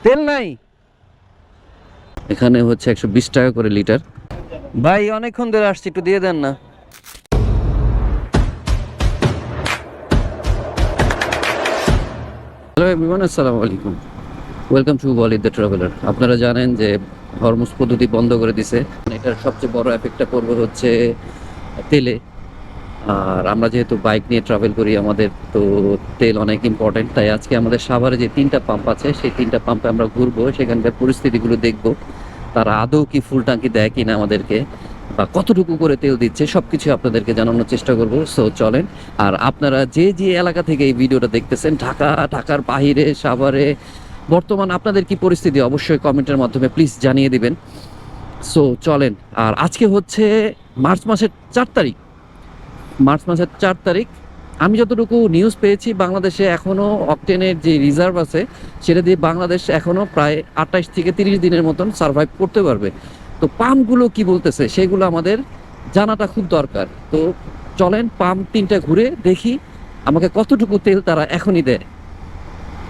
তেল নাই এখানে হচ্ছে 120 টাকা করে লিটার। ভাই অনেকক্ষণ ধরে আসছি, একটু দিয়ে দেন না। হ্যালো এভরিওয়ান, আসসালামু আলাইকুম, welcome to Walid the traveller. আপনারা জানেন যে হরমুজ পদ্ধতি বন্ধ করে দিছে। এটার সবচেয়ে বড় এফেক্টটা পড়বে হচ্ছে তেলে। আর আমরা যেহেতু বাইক নিয়ে ট্রাভেল করি, আমাদের তো তেল অনেক ইম্পর্টেন্ট। তাই আজকে আমাদের সাভারে যে 3টা পাম্প আছে, সেই 3টা পাম্পে আমরা ঘুরবো, সেখানকার পরিস্থিতিগুলো দেখবো। তারা আদৌ কি ফুল ট্যাঙ্কি দেয় কিনা আমাদেরকে, বা কতটুকু করে তেল দিচ্ছে, সবকিছু আপনাদেরকে জানানোর চেষ্টা করব। সো চলেন। আর আপনারা যে যে এলাকা থেকে এই ভিডিওটা দেখতেছেন, ঢাকার বাহিরে, সাভারে, বর্তমান আপনাদের কি পরিস্থিতি অবশ্যই কমেন্টের মাধ্যমে প্লিজ জানিয়ে দিবেন। সো চলেন। আর আজকে হচ্ছে মার্চ মাসের 4 তারিখ। আমি যতটুকু নিউজ পেয়েছি, বাংলাদেশে এখনও অকটেনের যে রিজার্ভ আছে, সেটা দিয়ে বাংলাদেশ এখনও প্রায় 28 থেকে 30 দিনের মতন সার্ভাইভ করতে পারবে। তো পাম্পগুলো কি বলতেছে সেগুলো আমাদের জানাটা খুব দরকার। তো চলেন পাম্প 3টা ঘুরে দেখি আমাকে কতটুকু তেল তারা এখনই দেয়।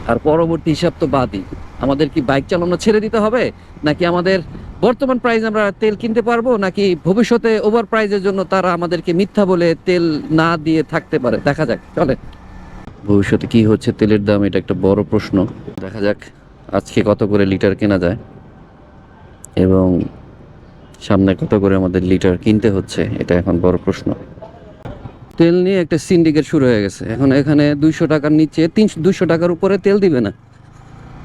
আর পরবর্তী হিসাব তো বাদই, আমাদের কি বাইক চালানো ছেড়ে দিতে হবে, নাকি আমাদের বর্তমান প্রাইস আমরা তেল কিনতে পারবো, নাকি ভবিষ্যতে ওভার প্রাইজের জন্য তারা আমাদেরকে মিথ্যা বলে তেল না দিয়ে থাকতে পারে। দেখা যাক, চলে। ভবিষ্যতে কি হচ্ছে তেলের দাম, এটা একটা বড় প্রশ্ন। দেখা যাক আজকে কত করে লিটার কেনা যায় এবং সামনে কত করে আমাদের লিটার কিনতে হচ্ছে, এটা এখন বড় প্রশ্ন। তেল নিয়ে একটা সিন্ডিকেট শুরু হয়ে গেছে। এখন এখানে 200 টাকার নিচে 200 টাকার উপরে তেল দিবে না।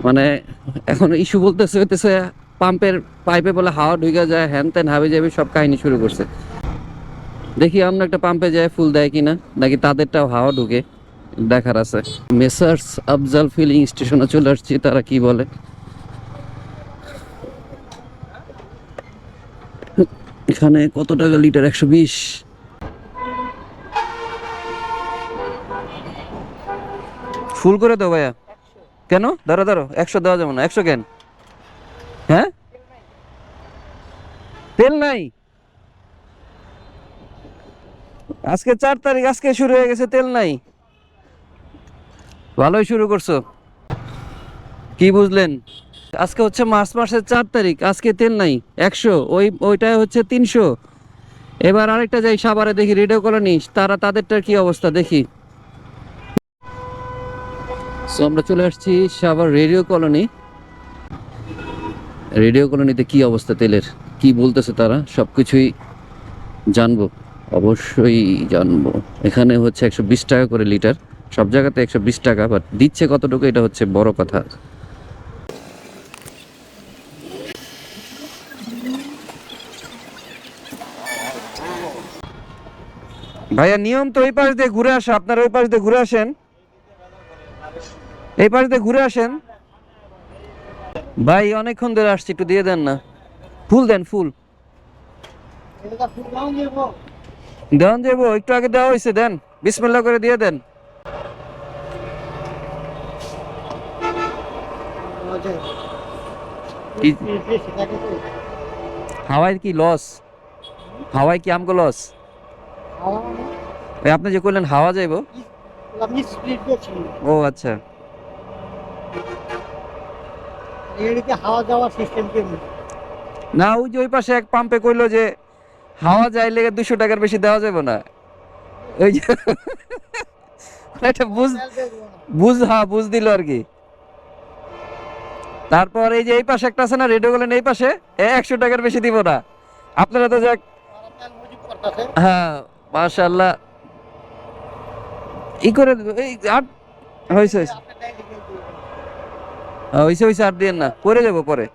মানে এখন ইস্যু হইতেছে পাম্পের পাইপে বলে হাওয়া ঢুকে যায়, হ্যান ত্যান হাবি যাবি সব কাহিনী শুরু করছে। দেখি আমরা একটা পাম্পে যায় ফুল দেয় কিনা, নাকি তাদেরটাও হাওয়া ঢুকে, দেখার আছে। মেসার্স আফজাল ফিলিং স্টেশনে চলে আসছি, তারা কি বলে। এখানে কত টাকা লিটার? 120। ফুল করে দাও ভাইয়া। কেন? দাঁড়ো 100 দেওয়া যাবে না। 100 কেন? হ্যাঁ, তেল নাই। আজকে 4 তারিখ, আজকে শুরু হয়ে গেছে, তেল নাই। ভালোই শুরু করছো। কি বুঝলেন? আজকে হচ্ছে মার্চ মাসের 4 তারিখ, আজকে তেল নাই 100, ওইটাই হচ্ছে 300। এবার আরেকটা যাই সাভারে, দেখি রেডিও কলোনি, তাদেরটার কি অবস্থা দেখি। সো আমরা চলে আসছি সাভার রেডিও কলোনিতে কি অবস্থা তেলের, কি বলতেছে তারা, সবকিছুই জানবো, অবশ্যই জানবো। এখানে হচ্ছে 120 টাকা করে লিটার, সব জায়গাতে 120 টাকা, বাট দিচ্ছে কতটুকু, এটা হচ্ছে বড় কথা। ভাইয়া নিয়ম তো এই পাশ দিয়ে ঘুরে আসা, আপনারা ওই পাশ দিয়ে ঘুরে আসেন, এই পাশ দিয়ে ঘুরে আসেন। ভাই অনেকক্ষণ ধরে আসছি, একটু দিয়ে দেন না। ফুল দেন, ফুল দেন, দেবো একটু আগে দেওয়া হয়েছে, দেন বিসমিল্লাহ করে দিয়ে দেন। হাওয়ায় কি লস? হাওয়ায় কি আমগো লস? আপনি যে কইলেন হাওয়া যাইবো। ও আচ্ছা, হাওয়া যাওয়ার সিস্টেম কেমন? না ওই যে ওই পাশে এক পাম্পে কইলো যে হাওয়া যায় লেগে 200 টাকার বেশি দেওয়া যাবে না। ওই যে একটা বুঝ দিল আর কি। তারপর এই যে এই পাশে একটা আছে না রেডিও গুলেন, এই পাশে 100 টাকার বেশি দিব না। আপনারা তো যাক, হ্যাঁ মাশাআল্লাহ ই করে এই আর হইছে আর দিয়েন না, পরে যাবো পরে।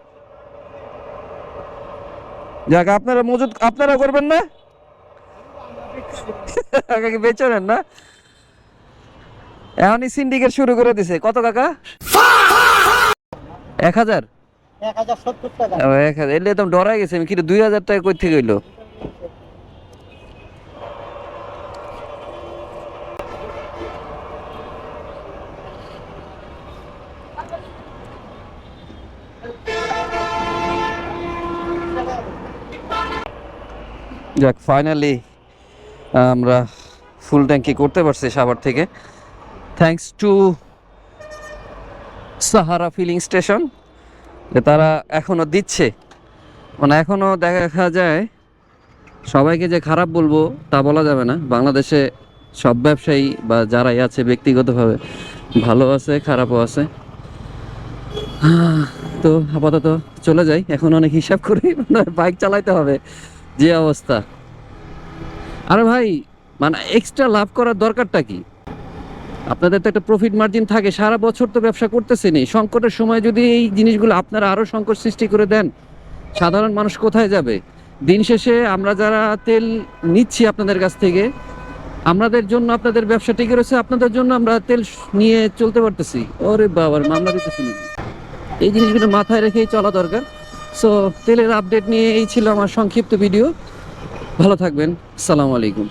যাক আপনারা মজুদ আপনারা করবেন না, বেচে নেন না। এখনই সিন্ডিকেট শুরু করে দিছে। কত কাকা? 1000। 1070 টাকা। 1000 এলে তো ডরাই গেছে আমি, কিন্তু 2000 টাকা কই থেকে হইলো? যাক ফাইনালি আমরা ফুল ট্যাঙ্কি করতে পারছি সাভার থেকে, thanks to Sahara filling station, যে তারা এখনো দিচ্ছে, মানে এখনো দেখা যায়। সবাইকে যে খারাপ বলবো তা বলা যাবে না, বাংলাদেশে সব ব্যবসায়ী বা যারাই আছে ব্যক্তিগতভাবে ভালো আছে, খারাপও আছে। তো আপাতত চলে যাই, এখন অনেক হিসাব করে বাইক চালাইতে হবে যে অবস্থা। আরে ভাই, মানে এক্সট্রা লাভ করার দরকারটা কি? আপনাদের তো একটা প্রফিট মার্জিন থাকে, সারা বছর তো ব্যবসা করতেছেনই, সংকটের সময় যদি এই জিনিসগুলো আপনারা আরো সংকট সৃষ্টি করে দেন, সাধারণ মানুষ কোথায় যাবে? দিন শেষে আমরা যারা তেল নিচ্ছি আপনাদের কাছ থেকে, আমাদের জন্য আপনাদের ব্যবসা টিকে রয়েছে, আপনাদের জন্য আমরা তেল নিয়ে চলতে পারতেছি। ওরে বাবার, মামলা দিতেছি নাকি? এই জিনিসগুলো মাথায় রেখেই চলা দরকার। সো তেলের আপডেট নিয়ে এই ছিল আমার সংক্ষিপ্ত ভিডিও। ভালো থাকবেন, আসসালামু আলাইকুম।